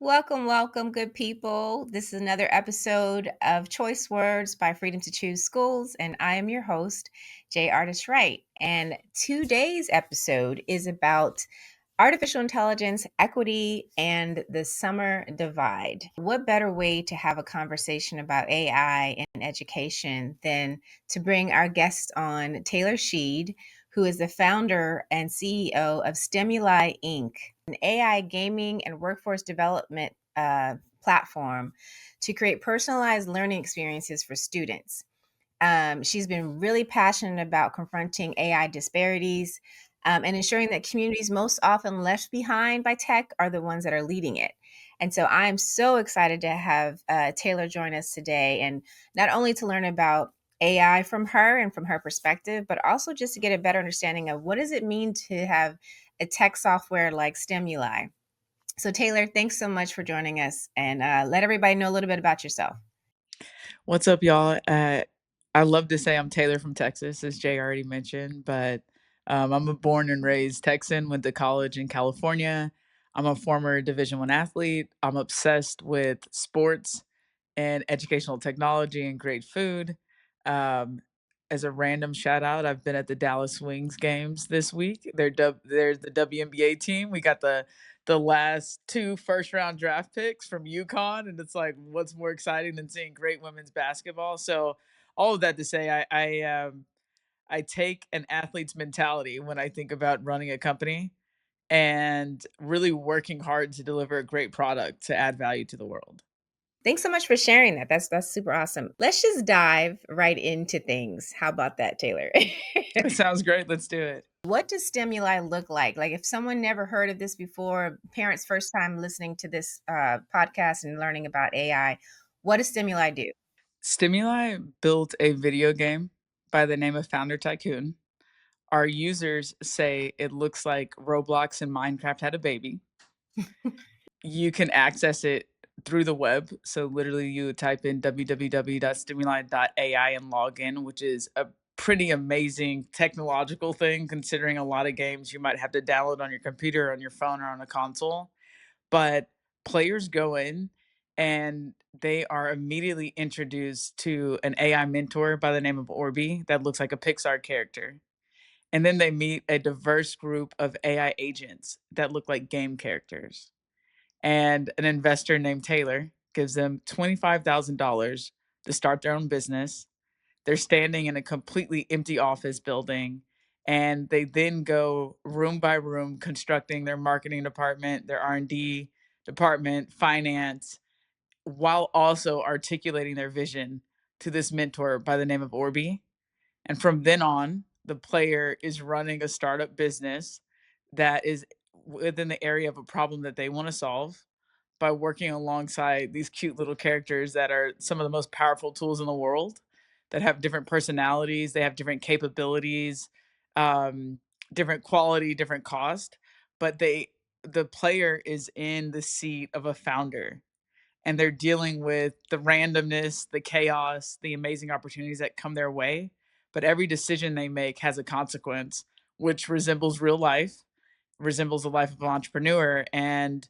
Welcome, welcome, good people. This is another episode of Choice Words by Freedom to Choose Schools, and I am your host, Jay Artist Wright. And today's episode is about artificial intelligence, equity, and the summer divide. What better way to have a conversation about AI and education than to bring our guest on, Taylor Shead, who is the founder and CEO of Stemuli Inc, an AI gaming and workforce development platform to create personalized learning experiences for students. She's been really passionate about confronting AI disparities and ensuring that communities most often left behind by tech are the ones that are leading it. And so I'm so excited to have Taylor join us today, and not only to learn about AI from her and from her perspective, but also just to get a better understanding of what does it mean to have a tech software like Stemuli. So Taylor, thanks so much for joining us, and let everybody know a little bit about yourself. What's up, y'all? I love to say I'm Taylor from Texas, as Jay already mentioned, but I'm a born and raised Texan. Went to college in California. I'm a former Division One athlete. I'm obsessed with sports and educational technology and great food. Um, as a random shout out, I've been at the Dallas Wings games this week. They're the WNBA team. We got the last two first round draft picks from UConn, and it's like, what's more exciting than seeing great women's basketball? So all of that to say, I take an athlete's mentality when I think about running a company and really working hard to deliver a great product to add value to the world. Thanks so much for sharing that. That's super awesome. Let's just dive right into things. How about that, Taylor? It sounds great. Let's do it. What does stimuli look like? Like if someone never heard of this before, parents first time listening to this podcast and learning about AI, what does stimuli do? Stimuli built a video game by the name of Founder Tycoon. Our users say it looks like Roblox and Minecraft had a baby. You can access it through the web. So literally you would type in www.stimuli.ai and log in, which is a pretty amazing technological thing considering a lot of games you might have to download on your computer, on your phone, or on a console. But players go in and they are immediately introduced to an AI mentor by the name of Orbi that looks like a Pixar character. And then they meet a diverse group of AI agents that look like game characters. And an investor named Taylor gives them $25,000 to start their own business. They're standing in a completely empty office building, and they then go room by room constructing their marketing department, their R&D department, finance, while also articulating their vision to this mentor by the name of Orbi. And from then on, the player is running a startup business that is within the area of a problem that they want to solve by working alongside these cute little characters that are some of the most powerful tools in the world, that have different personalities, they have different capabilities, um, different quality, different cost, but the player is in the seat of a founder, and they're dealing with the randomness, the chaos, the amazing opportunities that come their way. But every decision they make has a consequence, which resembles real life, resembles the life of an entrepreneur. And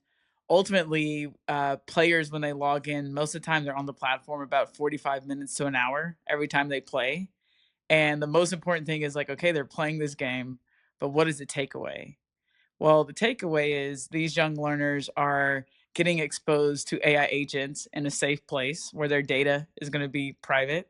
ultimately, players, when they log in, most of the time they're on the platform about 45 minutes to an hour every time they play. And the most important thing is like, okay, they're playing this game, but what is the takeaway? Well, the takeaway is these young learners are getting exposed to AI agents in a safe place where their data is going to be private.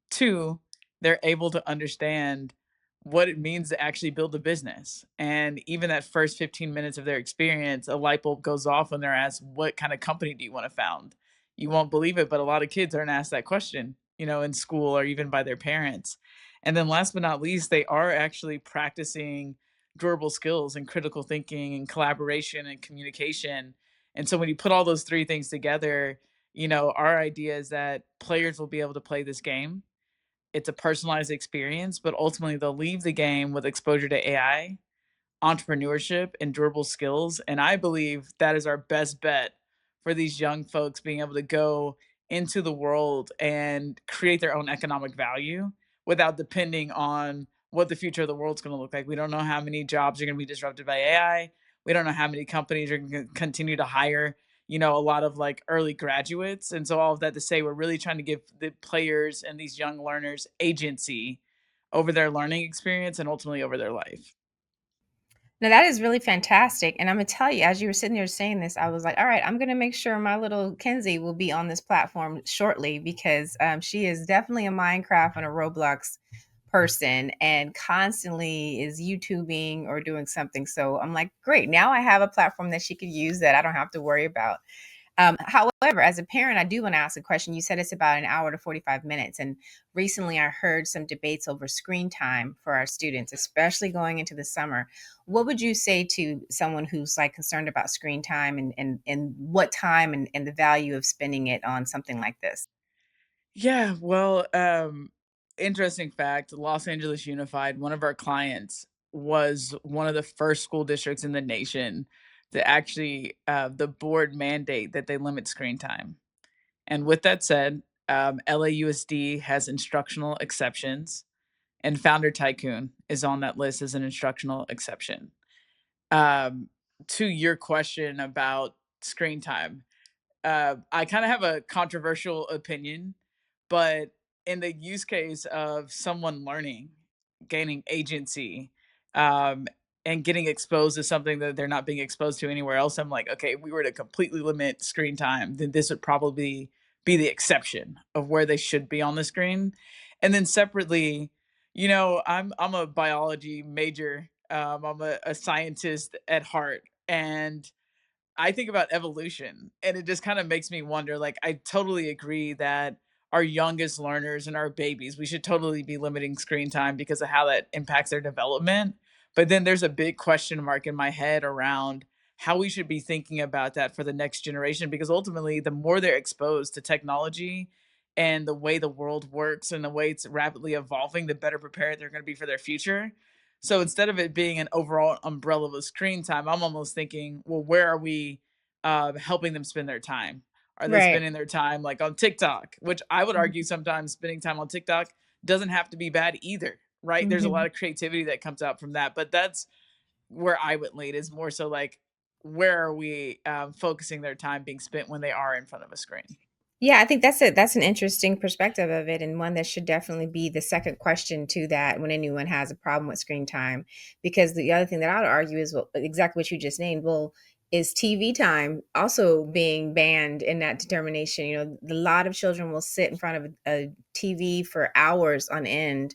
Two, they're able to understand what it means to actually build a business. And even that first 15 minutes of their experience, a light bulb goes off when they're asked, what kind of company do you want to found? You won't believe it, but a lot of kids aren't asked that question, in school or even by their parents. And then last but not least, they are actually practicing durable skills and critical thinking and collaboration and communication. And so when you put all those three things together, our idea is that players will be able to play this game. It's a personalized experience, but ultimately they'll leave the game with exposure to AI, entrepreneurship, and durable skills. And I believe that is our best bet for these young folks being able to go into the world and create their own economic value without depending on what the future of the world's going to look like. We don't know how many jobs are going to be disrupted by AI. We don't know how many companies are going to continue to hire, a lot of like early graduates. And so all of that to say, we're really trying to give the players and these young learners agency over their learning experience and ultimately over their life. Now that is really fantastic, and Imma tell you, as you were sitting there saying this, I was like, "All right, I'm gonna make sure my little Kenzie will be on this platform shortly because, she is definitely a Minecraft and a Roblox person and constantly is YouTubing or doing something." So I'm like, "Great, now I have a platform that she could use that I don't have to worry about." However, as a parent, I do want to ask a question. You said it's about an hour to 45 minutes. And recently I heard some debates over screen time for our students, especially going into the summer. What would you say to someone who's like concerned about screen time and what time and the value of spending it on something like this? Yeah, well, interesting fact, Los Angeles Unified, one of our clients, was one of the first school districts in the nation to actually the board mandate that they limit screen time. And with that said, LAUSD has instructional exceptions, and Founder Tycoon is on that list as an instructional exception. Um, to your question about screen time, I kind of have a controversial opinion, but in the use case of someone learning, gaining agency, um, and getting exposed to something that they're not being exposed to anywhere else, I'm like, okay, if we were to completely limit screen time, then this would probably be the exception of where they should be on the screen. And then separately, I'm a biology major. I'm a scientist at heart, and I think about evolution, and it just kind of makes me wonder. Like, I totally agree that our youngest learners and our babies, we should totally be limiting screen time because of how that impacts their development. But then there's a big question mark in my head around how we should be thinking about that for the next generation, because ultimately, the more they're exposed to technology and the way the world works and the way it's rapidly evolving, the better prepared they're going to be for their future. So instead of it being an overall umbrella of screen time, I'm almost thinking, well, where are we helping them spend their time? Are they Right. spending their time like on TikTok? Which I would argue sometimes spending time on TikTok doesn't have to be bad either, right? There's a lot Mhm. of creativity that comes out from that, but that's where I would lead is more so like where are we focusing their time being spent when they are in front of a screen? Yeah, I think that's an interesting perspective of it, and one that should definitely be the second question to that when anyone has a problem with screen time. Because the other thing that I would argue is well, exactly what you just named. Well, is TV time also being banned in that determination? You know, a lot of children will sit in front of a TV for hours on end,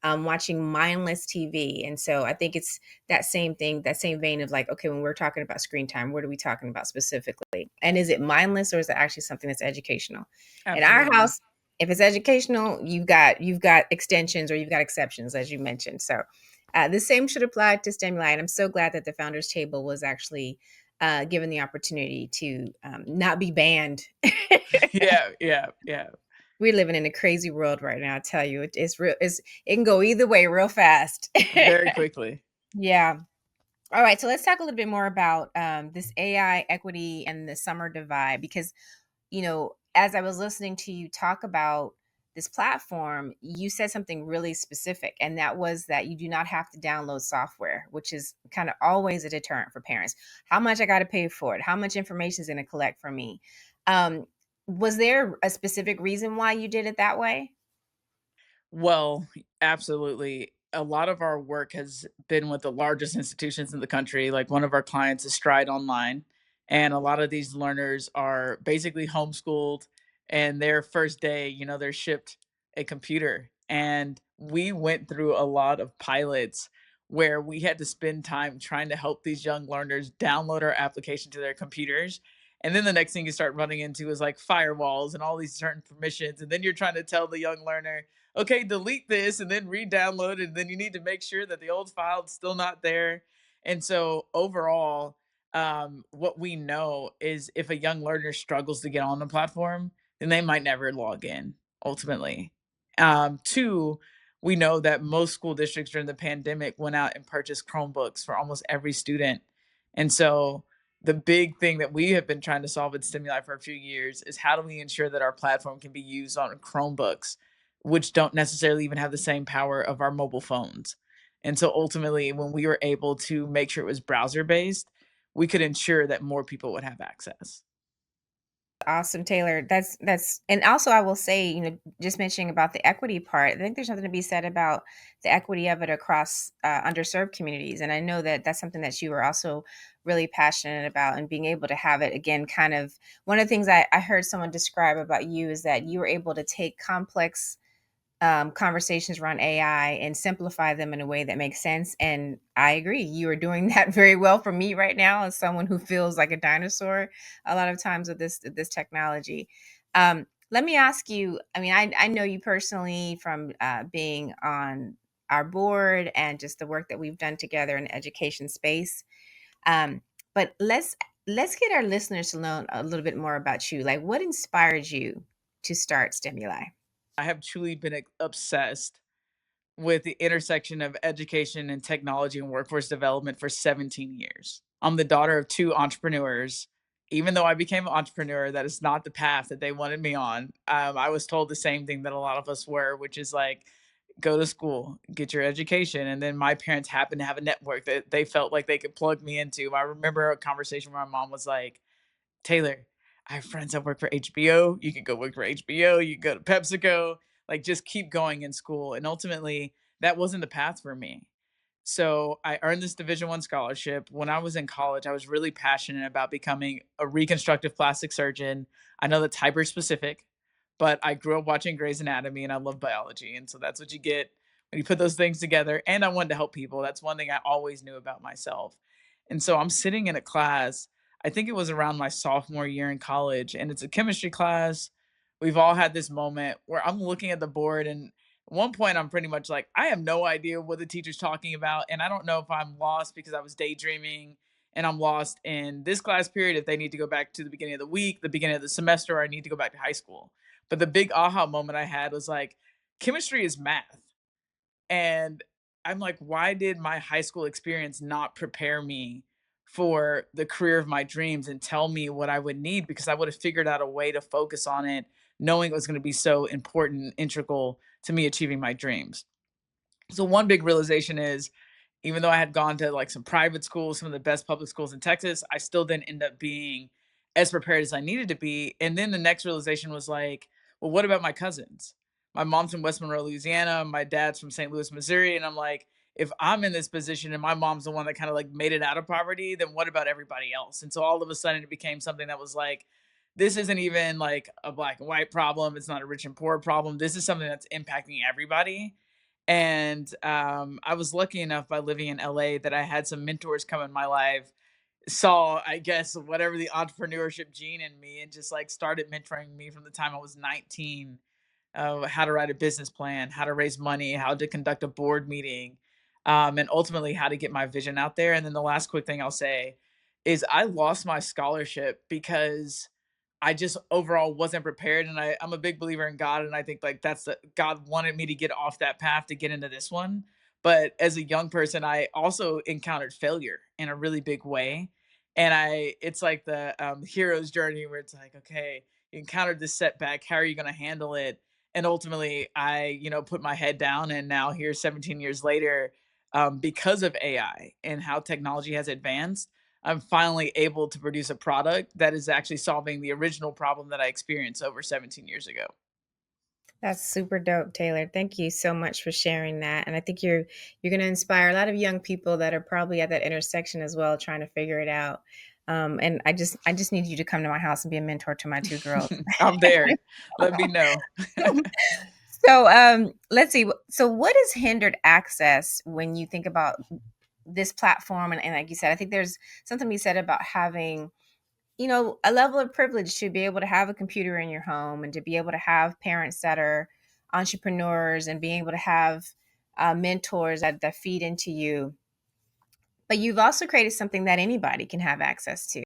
watching mindless TV, and so I think it's that same thing, that same vein of like, okay, when we're talking about screen time, what are we talking about specifically? And is it mindless or is it actually something that's educational? In our Absolutely. house, if it's educational, you've got extensions or you've got exceptions, as you mentioned. So the same should apply to stimuli. And I'm so glad that the founders table was actually given the opportunity to not be banned. Yeah, yeah, yeah. We're living in a crazy world right now. I tell you, it's real. It can go either way real fast. Very quickly. Yeah. All right, so let's talk a little bit more about this AI equity and the summer divide because, as I was listening to you talk about this platform, you said something really specific, and that was that you do not have to download software, which is kind of always a deterrent for parents. How much I got to pay for it? How much information is going to collect from me? Um, was there a specific reason why you did it that way? Well, absolutely. A lot of our work has been with the largest institutions in the country. Like one of our clients is Stride Online, and a lot of these learners are basically homeschooled. And their first day, they're shipped a computer. And we went through a lot of pilots where we had to spend time trying to help these young learners download our application to their computers. And then the next thing you start running into is like firewalls and all these certain permissions. And then you're trying to tell the young learner, okay, delete this and then re-download it. And then you need to make sure that the old file is still not there. And so overall, what we know is if a young learner struggles to get on the platform, then they might never log in ultimately. Two, we know that most school districts during the pandemic went out and purchased Chromebooks for almost every student. And so the big thing that we have been trying to solve at Stimuli for a few years is how do we ensure that our platform can be used on Chromebooks, which don't necessarily even have the same power of our mobile phones. And so ultimately, when we were able to make sure it was browser based, we could ensure that more people would have access. Awesome, Taylor. That's and also I will say, just mentioning about the equity part, I think there's something to be said about the equity of it across underserved communities. And I know that that's something that you are also really passionate about, and being able to have it again, kind of one of the things I heard someone describe about you is that you were able to take complex conversations around AI and simplify them in a way that makes sense. And I agree, you are doing that very well for me right now, as someone who feels like a dinosaur a lot of times with this technology. Let me ask you. I mean, I know you personally from being on our board and just the work that we've done together in the education space. Um, but let's get our listeners to learn a little bit more about you. Like, what inspired you to start Stimuli? I have truly been obsessed with the intersection of education and technology and workforce development for 17 years. I'm the daughter of two entrepreneurs. Even though I became an entrepreneur, that is not the path that they wanted me on. I was told the same thing that a lot of us were, which is like, go to school, get your education. And then my parents happened to have a network that they felt like they could plug me into. I remember a conversation where my mom was like, Taylor, I have friends that work for HBO. You can go work for HBO. You can go to PepsiCo. Like, just keep going in school. And ultimately, that wasn't the path for me. So I earned this Division 1 scholarship. When I was in college, I was really passionate about becoming a reconstructive plastic surgeon. I know that's hyper specific, but I grew up watching Grey's Anatomy and I love biology. And so that's what you get when you put those things together. And I wanted to help people. That's one thing I always knew about myself. And so I'm sitting in a class, I think it was around my sophomore year in college, and it's a chemistry class. We've all had this moment where I'm looking at the board, and at one point I'm pretty much like, I have no idea what the teacher's talking about. And I don't know if I'm lost because I was daydreaming, and I'm lost in this class period, if they need to go back to the beginning of the week, the beginning of the semester, or I need to go back to high school. But the big aha moment I had was like, chemistry is math. And I'm like, why did my high school experience not prepare me for the career of my dreams and tell me what I would need? Because I would have figured out a way to focus on it, knowing it was going to be so important and integral to me achieving my dreams. So, one big realization is, even though I had gone to like some private schools, some of the best public schools in Texas, I still didn't end up being as prepared as I needed to be. And then the next realization was like, well, what about my cousins? My mom's from West Monroe, Louisiana. My dad's from St. Louis, Missouri. And I'm like, if I'm in this position and my mom's the one that kind of like made it out of poverty, then what about everybody else? And so all of a sudden it became something that was like, this isn't even like a black and white problem. It's not a rich and poor problem. This is something that's impacting everybody. And I was lucky enough by living in LA that I had some mentors come in my life, saw, I guess, whatever the entrepreneurship gene in me, and just like started mentoring me from the time I was 19, how to write a business plan, how to raise money, how to conduct a board meeting, and ultimately how to get my vision out there. And then the last quick thing I'll say is I lost my scholarship because I just overall wasn't prepared. And I'm a big believer in God. And I think like God wanted me to get off that path to get into this one. But as a young person, I also encountered failure in a really big way. And it's like the hero's journey where it's like, okay, you encountered this setback. How are you going to handle it? And ultimately, put my head down. And now here, 17 years later, because of AI and how technology has advanced, I'm finally able to produce a product that is actually solving the original problem that I experienced over 17 years ago. That's super dope, Taylor. Thank you so much for sharing that. And I think you're going to inspire a lot of young people that are probably at that intersection as well, trying to figure it out. And I just need you to come to my house and be a mentor to my two girls. I'm there. Let me know. So let's see. So what has hindered access when you think about this platform? And like you said, I think there's something to be said about having a level of privilege to be able to have a computer in your home, and to be able to have parents that are entrepreneurs, and being able to have mentors that feed into you. But you've also created something that anybody can have access to.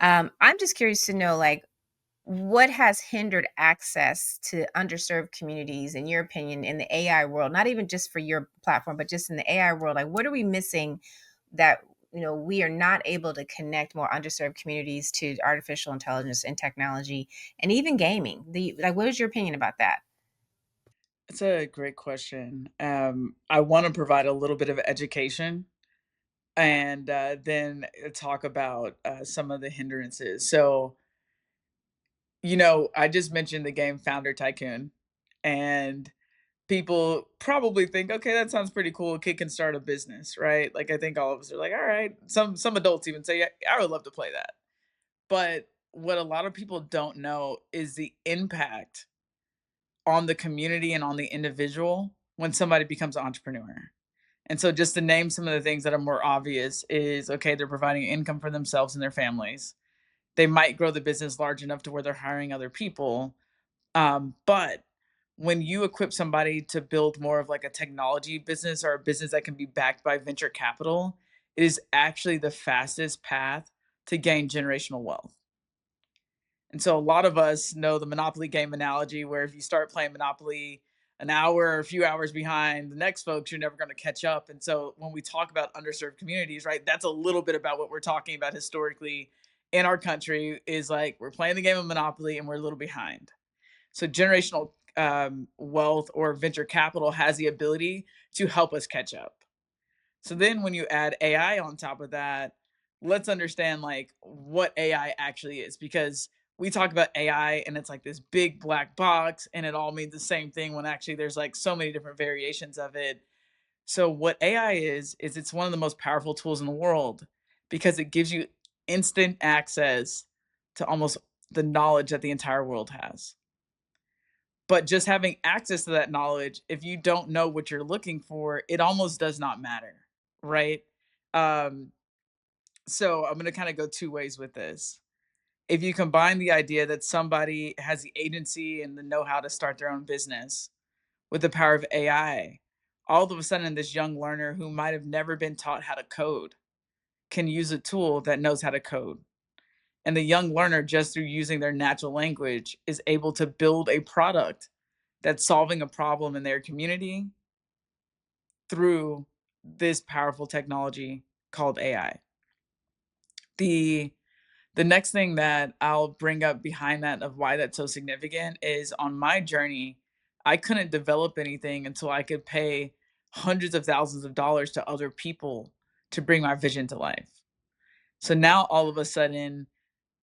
I'm just curious to know, like, what has hindered access to underserved communities, in your opinion, in the AI world? Not even just for your platform, but just in the AI world. Like, what are we missing that we are not able to connect more underserved communities to artificial intelligence and technology, and even gaming? What is your opinion about that? It's a great question. I want to provide a little bit of education and then talk about some of the hindrances. So, I just mentioned the game Founder Tycoon, and people probably think, okay, that sounds pretty cool. A kid can start a business, right? Like I think all of us are like, all right. Some adults even say, yeah, I would love to play that. But what a lot of people don't know is the impact on the community and on the individual when somebody becomes an entrepreneur. And so just to name some of the things that are more obvious is okay, they're providing income for themselves and their families. They might grow the business large enough to where they're hiring other people. But when you equip somebody to build more of like a technology business or a business that can be backed by venture capital, it is actually the fastest path to gain generational wealth. And so a lot of us know the Monopoly game analogy where if you start playing Monopoly an hour or a few hours behind the next folks, you're never going to catch up. And so when we talk about underserved communities, right, that's a little bit about what we're talking about historically in our country is like we're playing the game of Monopoly and we're a little behind. So generational wealth or venture capital has the ability to help us catch up. So then when you add AI on top of that, let's understand like what AI actually is because we talk about AI and it's like this big black box and it all means the same thing when actually there's like so many different variations of it. So what AI is it's one of the most powerful tools in the world because it gives you instant access to almost the knowledge that the entire world has. But just having access to that knowledge, if you don't know what you're looking for, it almost does not matter, right? Um, so I'm going to kind of go two ways with this. If you combine the idea that somebody has the agency and the know-how to start their own business with the power of AI, all of a sudden this young learner who might have never been taught how to code can use a tool that knows how to code. And the young learner, just through using their natural language, is able to build a product that's solving a problem in their community through this powerful technology called AI. The the next thing that I'll bring up behind that of why that's so significant is on my journey, I couldn't develop anything until I could pay hundreds of thousands of dollars to other people to bring my vision to life. So now all of a sudden,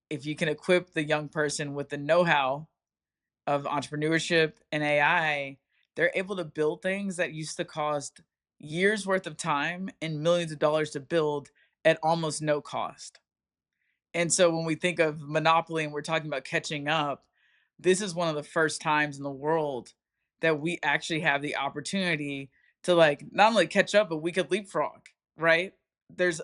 if you can equip the young person with the know-how of entrepreneurship and AI, they're able to build things that used to cost years worth of time and millions of dollars to build at almost no cost. And so when we think of Monopoly and we're talking about catching up, this is one of the first times in the world that we actually have the opportunity to like not only catch up, but we could leapfrog, right? There's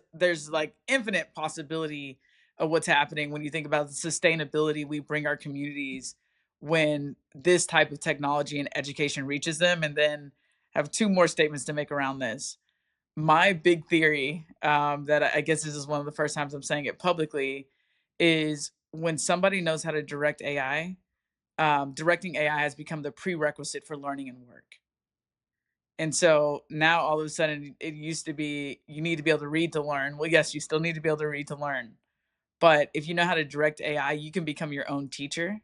like infinite possibility of what's happening when you think about the sustainability we bring our communities when this type of technology and education reaches them. And then I have two more statements to make around this. My big theory, that I guess this is one of the first times I'm saying it publicly, is when somebody knows how to direct AI, directing AI has become the prerequisite for learning and work. And so now all of a sudden it used to be you need to be able to read to learn. Well, yes, you still need to be able to read to learn. But if you know how to direct AI, you can become your own teacher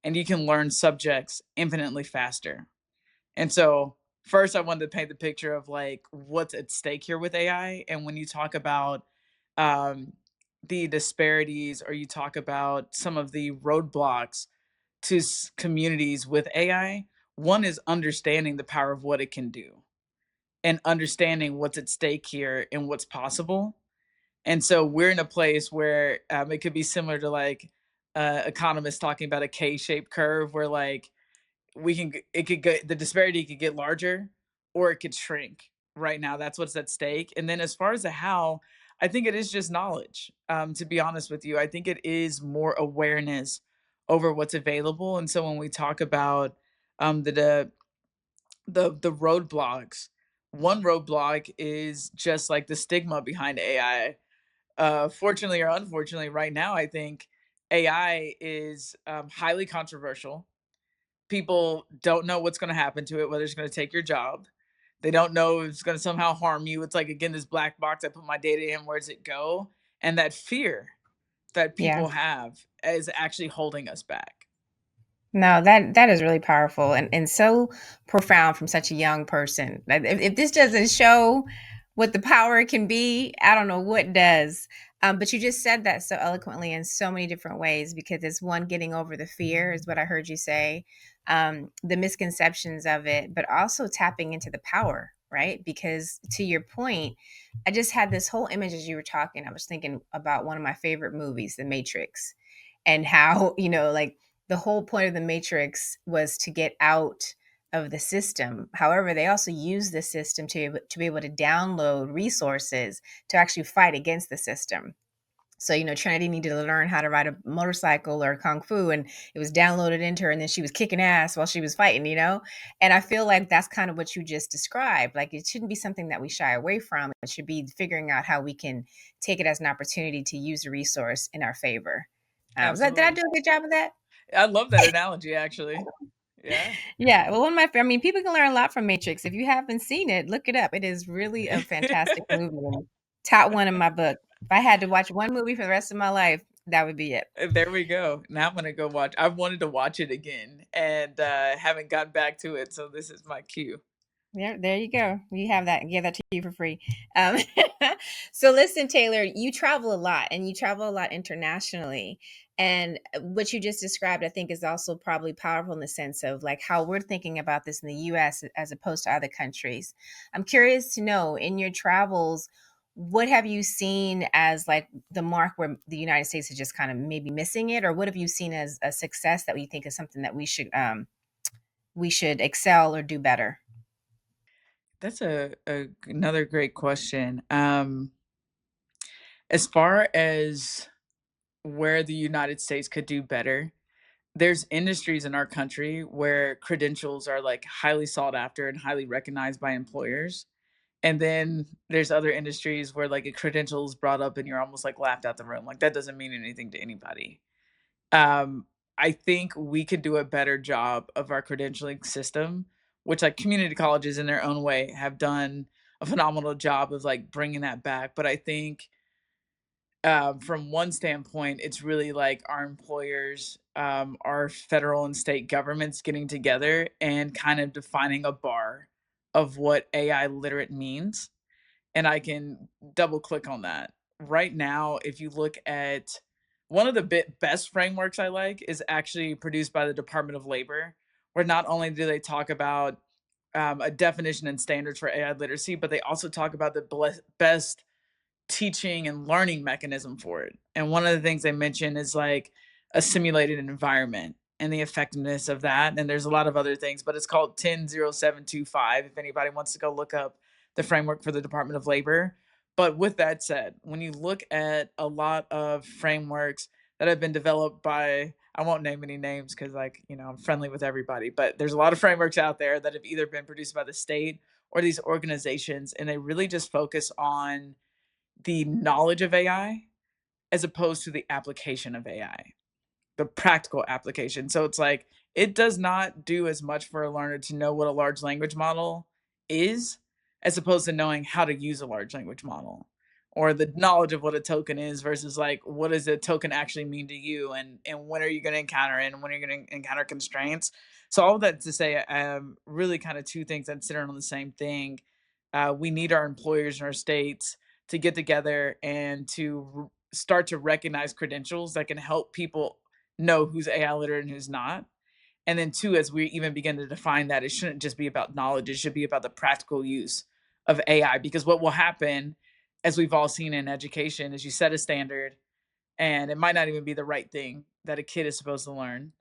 and you can learn subjects infinitely faster. And so, first, I wanted to paint the picture of like what's at stake here with AI. And when you talk about um, the disparities, or you talk about some of the roadblocks to communities with AI, one is understanding the power of what it can do and understanding what's at stake here and what's possible. And so, we're in a place where it could be similar to like economists talking about a K-shaped curve, where like it could get the disparity could get larger or it could shrink. Right now, that's what's at stake. And then as far as the how, I think it is just knowledge. To be honest with you, I think it is more awareness over what's available. And so when we talk about the roadblocks, one roadblock is just like the stigma behind AI. Fortunately or unfortunately, right now I think AI is highly controversial. People don't know what's gonna happen to it, whether it's gonna take your job. They don't know if it's gonna somehow harm you. It's like, again, this black box, I put my data in, where does it go? And that fear that Yeah. people have is actually holding us back. No, that is really powerful and so profound from such a young person. Like, if this doesn't show what the power can be, I don't know what does. But you just said that so eloquently in so many different ways, because it's one, getting over the fear is what I heard you say, the misconceptions of it, but also tapping into the power, right? Because to your point, I just had this whole image as you were talking. I was thinking about one of my favorite movies, The Matrix, and how, like, the whole point of The Matrix was to get out of the system. However, they also use the system to be able to download resources to actually fight against the system. So, Trinity needed to learn how to ride a motorcycle or kung fu, and it was downloaded into her, and then she was kicking ass while she was fighting. And I feel like that's kind of what you just described. Like, it shouldn't be something that we shy away from. It should be figuring out how we can take it as an opportunity to use the resource in our favor. Did I Absolutely. do a good job of that? I love that analogy, actually. Yeah. Yeah, well, people can learn a lot from Matrix. If you haven't seen it, look it up. It is really a fantastic movie. And top one in my book. If I had to watch one movie for the rest of my life, that would be it. There we go. Now I'm gonna go watch. I've wanted to watch it again and haven't gotten back to it, so this is my cue. There you go. You have that. Give that to you for free. Um, so listen, Taylor, you travel a lot, and you travel a lot internationally. And what you just described, I think, is also probably powerful in the sense of like how we're thinking about this in the US as opposed to other countries. I'm curious to know, in your travels, what have you seen as like the mark where the United States is just kind of maybe missing it, or what have you seen as a success that we think is something that we should excel or do better? That's a another great question. As far as where the United States could do better, there's industries in our country where credentials are like highly sought after and highly recognized by employers. And then there's other industries where like a credential is brought up and you're almost like laughed out the room. Like that doesn't mean anything to anybody. Um, I think we could do a better job of our credentialing system, which like community colleges in their own way have done a phenomenal job of like bringing that back. But I think from one standpoint, it's really like our employers, our federal and state governments getting together and kind of defining a bar of what AI literate means. And I can double click on that. Right now, if you look at one of the best frameworks I like is actually produced by the Department of Labor, where not only do they talk about a definition and standards for AI literacy, but they also talk about the best teaching and learning mechanism for it. And one of the things they mention is like a simulated environment and the effectiveness of that. And there's a lot of other things, but it's called 100725 if anybody wants to go look up the framework for the Department of Labor. But with that said, when you look at a lot of frameworks that have been developed by, I won't name any names because, like, I'm friendly with everybody, but there's a lot of frameworks out there that have either been produced by the state or these organizations, and they really just focus on the knowledge of AI as opposed to the application of AI, the practical application. So it's like it does not do as much for a learner to know what a large language model is as opposed to knowing how to use a large language model or the knowledge of what a token is versus like what does a token actually mean to you and when are you going to encounter it and when are you going to encounter constraints. So all of that to say really kind of two things that sit on the same thing. We need our employers and our states to get together and to start to recognize credentials that can help people know who's AI literate and who's not. And then two, as we even begin to define that, it shouldn't just be about knowledge, it should be about the practical use of AI. Because what will happen, as we've all seen in education, is you set a standard and it might not even be the right thing that a kid is supposed to learn.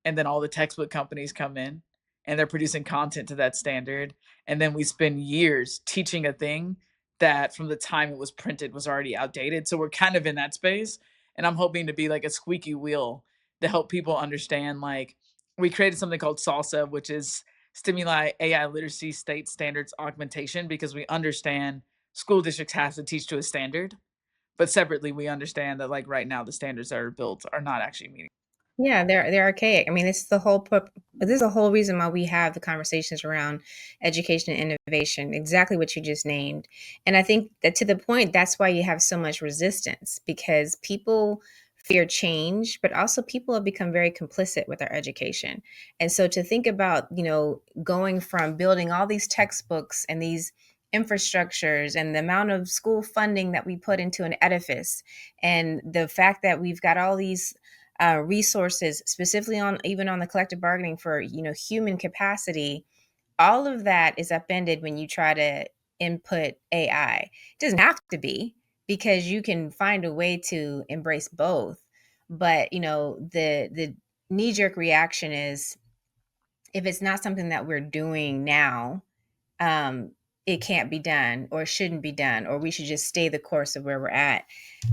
And then all the textbook companies come in and they're producing content to that standard. And then we spend years teaching a thing that from the time it was printed was already outdated. So we're kind of in that space. And I'm hoping to be like a squeaky wheel to help people understand. Like, we created something called SALSA, which is Stimuli AI Literacy State Standards Augmentation, because we understand school districts have to teach to a standard, but separately we understand that like right now the standards that are built are not actually meeting. Yeah, they're archaic. I mean, this is the whole reason why we have the conversations around education and innovation, exactly what you just named. And I think that, to the point, that's why you have so much resistance, because people fear change, but also people have become very complicit with our education. And so to think about, going from building all these textbooks and these infrastructures and the amount of school funding that we put into an edifice, and the fact that we've got all these resources specifically on even on the collective bargaining for human capacity, all of that is upended when you try to input AI. It doesn't have to be, because you can find a way to embrace both. But the knee jerk reaction is, if it's not something that we're doing now, um, it can't be done or shouldn't be done, or we should just stay the course of where we're at.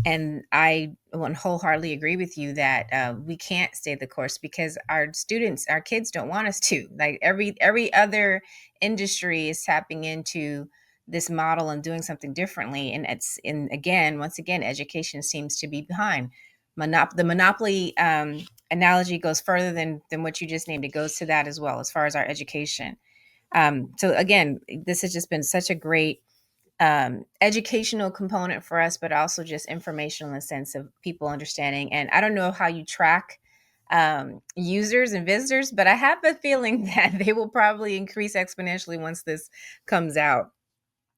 And I wholeheartedly agree with you that we can't stay the course, because our kids don't want us to. Like every other industry is tapping into this model and doing something differently. And once again, education seems to be behind. The monopoly analogy goes further than what you just named. It goes to that as well, as far as our education. So again, this has just been such a great educational component for us, but also just informational in the sense of people understanding. And I don't know how you track users and visitors, but I have a feeling that they will probably increase exponentially once this comes out.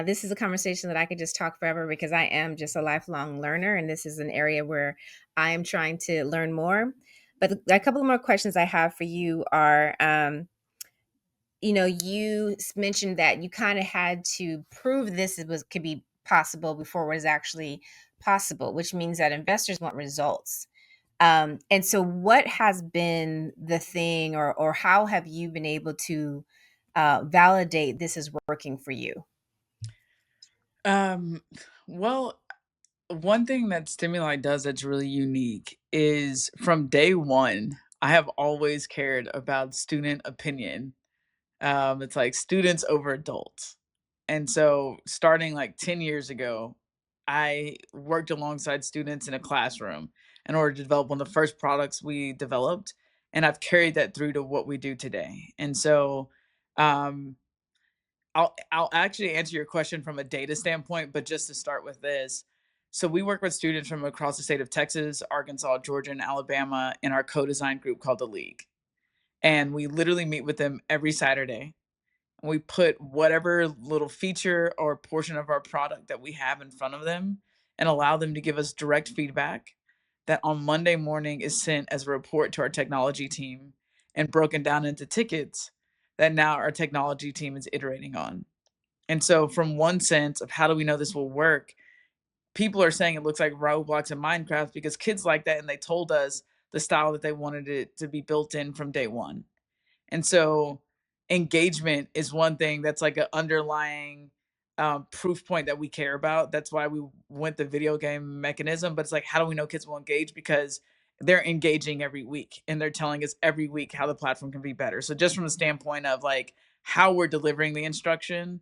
This is a conversation that I could just talk forever, because I am just a lifelong learner, and this is an area where I am trying to learn more. But a couple of more questions I have for you are, you mentioned that you kind of had to prove could be possible before it was actually possible, which means that investors want results. And so, what has been the thing, or how have you been able to validate this is working for you? Um, well, one thing that Stimuli does that's really unique is from day one, I have always cared about student opinion. It's like students over adults. And so starting like 10 years ago, I worked alongside students in a classroom in order to develop one of the first products we developed. And I've carried that through to what we do today. And so um, I'll actually answer your question from a data standpoint, but just to start with this. So we work with students from across the state of Texas, Arkansas, Georgia, and Alabama in our co-design group called the League. And we literally meet with them every Saturday, and we put whatever little feature or portion of our product that we have in front of them and allow them to give us direct feedback that on Monday morning is sent as a report to our technology team and broken down into tickets that now our technology team is iterating on. And so, from one sense of how do we know this will work, people are saying it looks like Roblox and Minecraft because kids like that, and they told us the style that they wanted it to be built in from day one. And so engagement is one thing that's like an underlying proof point that we care about. That's why we went the video game mechanism. But it's like, how do we know kids will engage? Because they're engaging every week and they're telling us every week how the platform can be better. So just from the standpoint of like how we're delivering the instruction,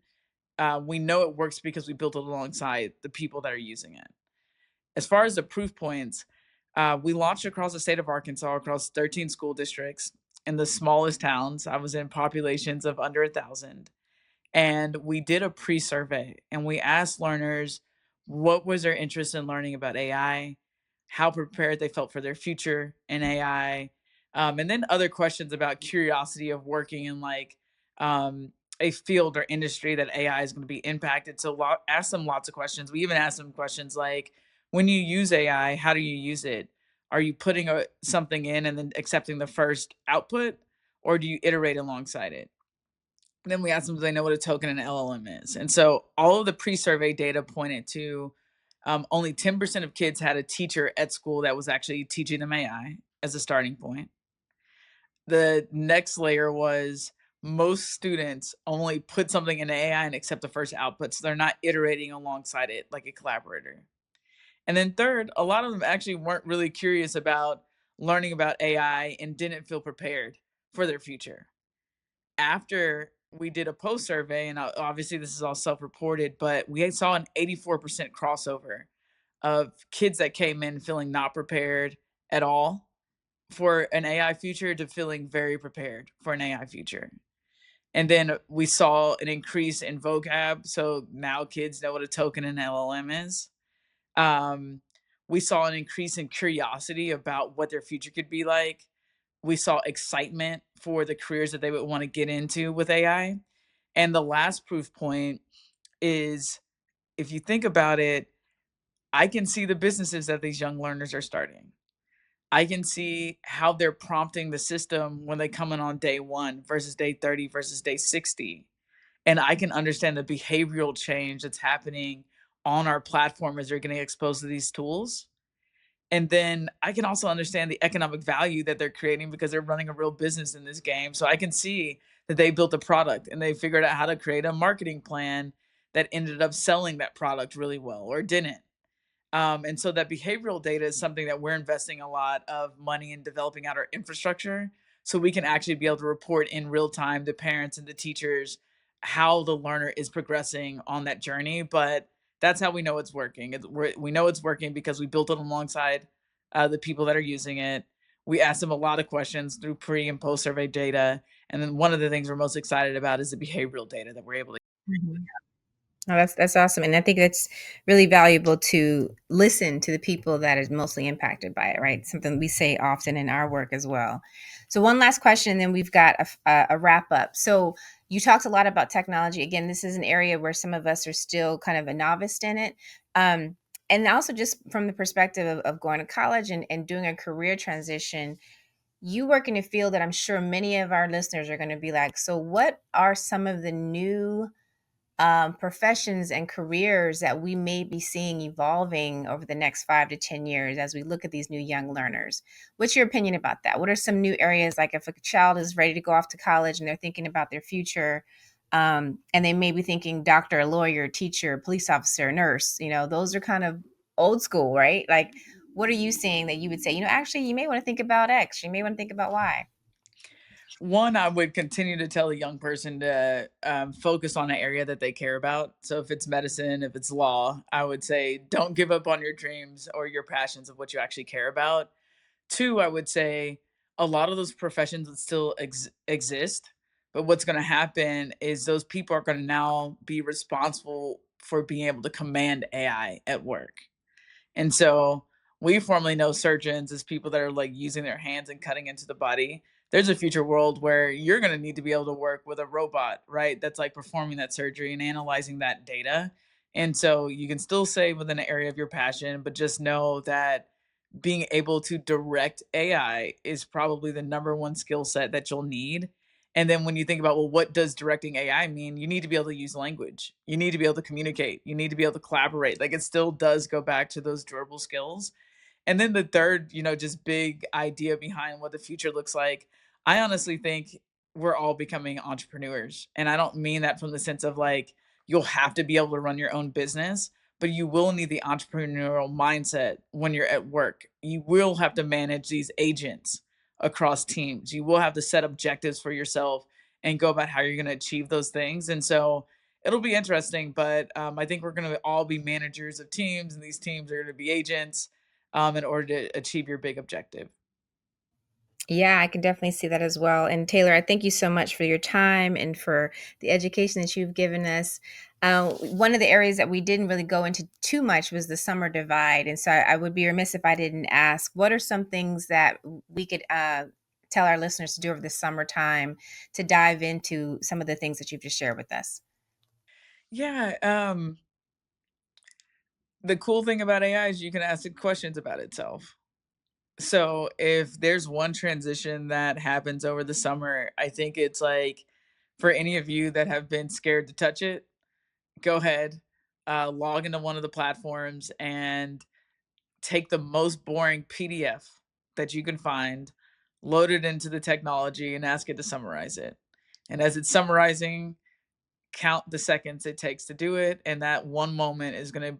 we know it works because we built it alongside the people that are using it. As far as the proof points, we launched across the state of Arkansas, across 13 school districts in the smallest towns. I was in populations of under 1,000. And we did a pre survey and we asked learners what was their interest in learning about AI, how prepared they felt for their future in AI, and then other questions about curiosity of working in like um, a field or industry that AI is going to be impacted. So, ask them lots of questions. We even asked them questions like, when you use AI, how do you use it? Are you putting something in and then accepting the first output, or do you iterate alongside it? Then we asked them, do they know what a token and LLM is? And so all of the pre-survey data pointed to only 10% of kids had a teacher at school that was actually teaching them AI as a starting point. The next layer was most students only put something in AI and accept the first output. So they're not iterating alongside it like a collaborator. And then third, a lot of them actually weren't really curious about learning about AI and didn't feel prepared for their future. After we did a post survey, and obviously this is all self reported, but we saw an 84% crossover of kids that came in feeling not prepared at all for an AI future to feeling very prepared for an AI future. And then we saw an increase in vocab. So now kids know what a token and LLM is. Um, we saw an increase in curiosity about what their future could be like. We saw excitement for the careers that they would want to get into with AI. And the last proof point is if you think about it, I can see the businesses that these young learners are starting. I can see how they're prompting the system when they come in on day 1 versus day 30 versus day 60. And I can understand the behavioral change that's happening on our platform as they're getting exposed to these tools. And then I can also understand the economic value that they're creating because they're running a real business in this game. So I can see that they built a product and they figured out how to create a marketing plan that ended up selling that product really well or didn't. And so that behavioral data is something that we're investing a lot of money in developing out our infrastructure so we can actually be able to report in real time to parents and the teachers how the learner is progressing on that journey. But that's how we know it's working. We know it's working because we built it alongside the people that are using it. We ask them a lot of questions through pre and post survey data. And then one of the things we're most excited about is the behavioral data that we're able to. Mhm. Oh, that's awesome, and I think that's really valuable to listen to the people that is mostly impacted by it, right? Something we say often in our work as well. So one last question, and then we've got a wrap up. So you talked a lot about technology. Again, this is an area where some of us are still kind of a novice in it. Um, and also just from the perspective of going to college and doing a career transition, you work in a field that I'm sure many of our listeners are going to be like, so what are some of the new professions and careers that we may be seeing evolving over the next 5 to 10 years as we look at these new young learners? What's your opinion about that? What are some new areas, like if a child is ready to go off to college and they're thinking about their future, and they may be thinking doctor, lawyer, teacher, police officer, nurse, those are kind of old school, right? Like, what are you seeing that you would say, actually, you may want to think about X, you may want to think about Y? One, I would continue to tell a young person to focus on an area that they care about. So if it's medicine, if it's law, I would say don't give up on your dreams or your passions of what you actually care about. Two, I would say a lot of those professions would still exist, but what's going to happen is those people are going to now be responsible for being able to command AI at work. And so we formerly know surgeons as people that are like using their hands and cutting into the body. There's a future world where you're going to need to be able to work with a robot, right? That's like performing that surgery and analyzing that data. And so you can still say within an area of your passion, but just know that being able to direct AI is probably the number one skill set that you'll need. And then when you think about, well, what does directing AI mean? You need to be able to use language. You need to be able to communicate. You need to be able to collaborate. Like it still does go back to those durable skills. And then the third, just big idea behind what the future looks like, I honestly think we're all becoming entrepreneurs. And I don't mean that from the sense of like you'll have to be able to run your own business, but you will need the entrepreneurial mindset when you're at work. You will have to manage these agents across teams. You will have to set objectives for yourself and go about how you're going to achieve those things. And so it'll be interesting, but I think we're going to all be managers of teams, and these teams are going to be agents in order to achieve your big objective. Yeah, I can definitely see that as well. And Taylor, I thank you so much for your time and for the education that you've given us. One of the areas that we didn't really go into too much was the summer divide. And so I would be remiss if I didn't ask, what are some things that we could tell our listeners to do over the summertime to dive into some of the things that you've just shared with us? Yeah. The cool thing about AI is you can ask it questions about itself. So if there's one transition that happens over the summer, I think it's like for any of you that have been scared to touch it, go ahead, log into one of the platforms and take the most boring PDF that you can find, load it into the technology, and ask it to summarize it. And as it's summarizing, count the seconds it takes to do it, and that one moment is going to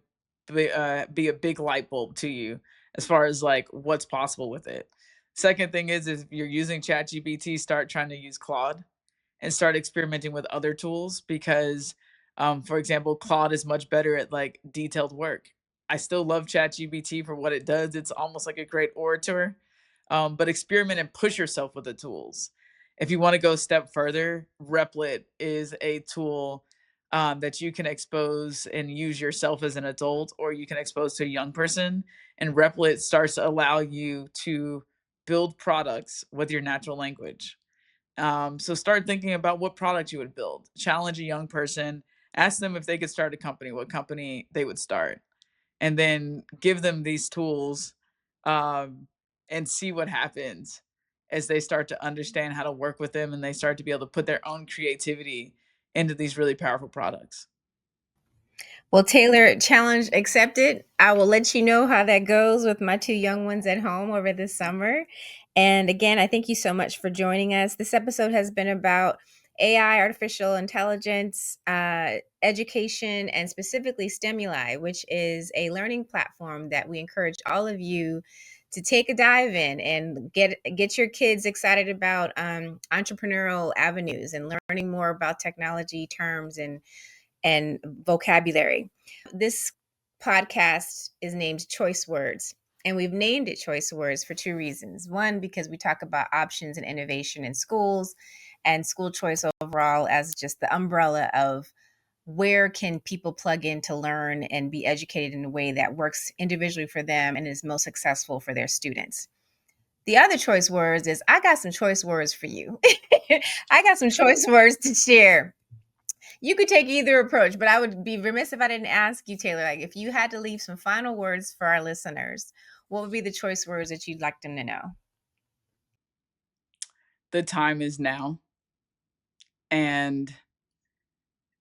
be a big light bulb to you as far as like what's possible with it. Second thing is if you're using ChatGPT, start trying to use Claude and start experimenting with other tools because for example, Claude is much better at like detailed work. I still love ChatGPT for what it does. It's almost like a great orator, but experiment and push yourself with the tools. If you want to go a step further, Replit is a tool that you can expose and use yourself as an adult, or you can expose to a young person. And Replit starts to allow you to build products with your natural language. So start thinking about what product you would build. Challenge a young person. Ask them if they could start a company, what company they would start, and then give them these tools, um, and see what happens as they start to understand how to work with them and they start to be able to put their own creativity into these really powerful products. Well, Taylor, challenge accepted. I will let you know how that goes with my two young ones at home over this summer. And again, I thank you so much for joining us. This episode has been about AI, artificial intelligence, education, and specifically Stemuli, which is a learning platform that we encourage all of you to take a dive in and get your kids excited about entrepreneurial avenues and learning more about technology terms and vocabulary. This podcast is named Choice Words, and we've named it Choice Words for two reasons. One, because we talk about options and innovation in schools and school choice overall as just the umbrella of where can people plug in to learn and be educated in a way that works individually for them and is most successful for their students. The other choice words is I got some choice words for you. I got some choice words to share. You could take either approach, but I would be remiss if I didn't ask you, Taylor, like if you had to leave some final words for our listeners, what would be the choice words that you'd like them to know? The time is now, and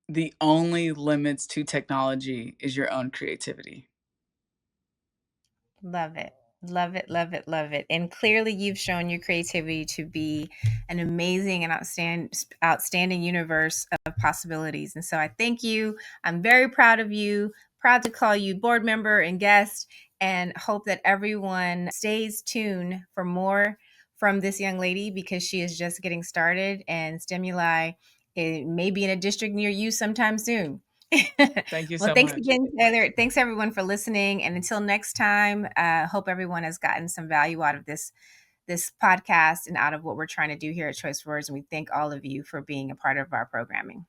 the only limits to technology is your own creativity. Love it. Love it, love it, love it. And clearly you've shown your creativity to be an amazing and outstanding universe of possibilities. And so I thank you. I'm very proud of you, proud to call you board member and guest, and hope that everyone stays tuned for more from this young lady because she is just getting started and Stimuli it may be in a district near you sometime soon. Thank you Well, so thanks much. again, Taylor. Thanks everyone for listening. And until next time, hope everyone has gotten some value out of this podcast and out of what we're trying to do here at Choice Words. And we thank all of you for being a part of our programming.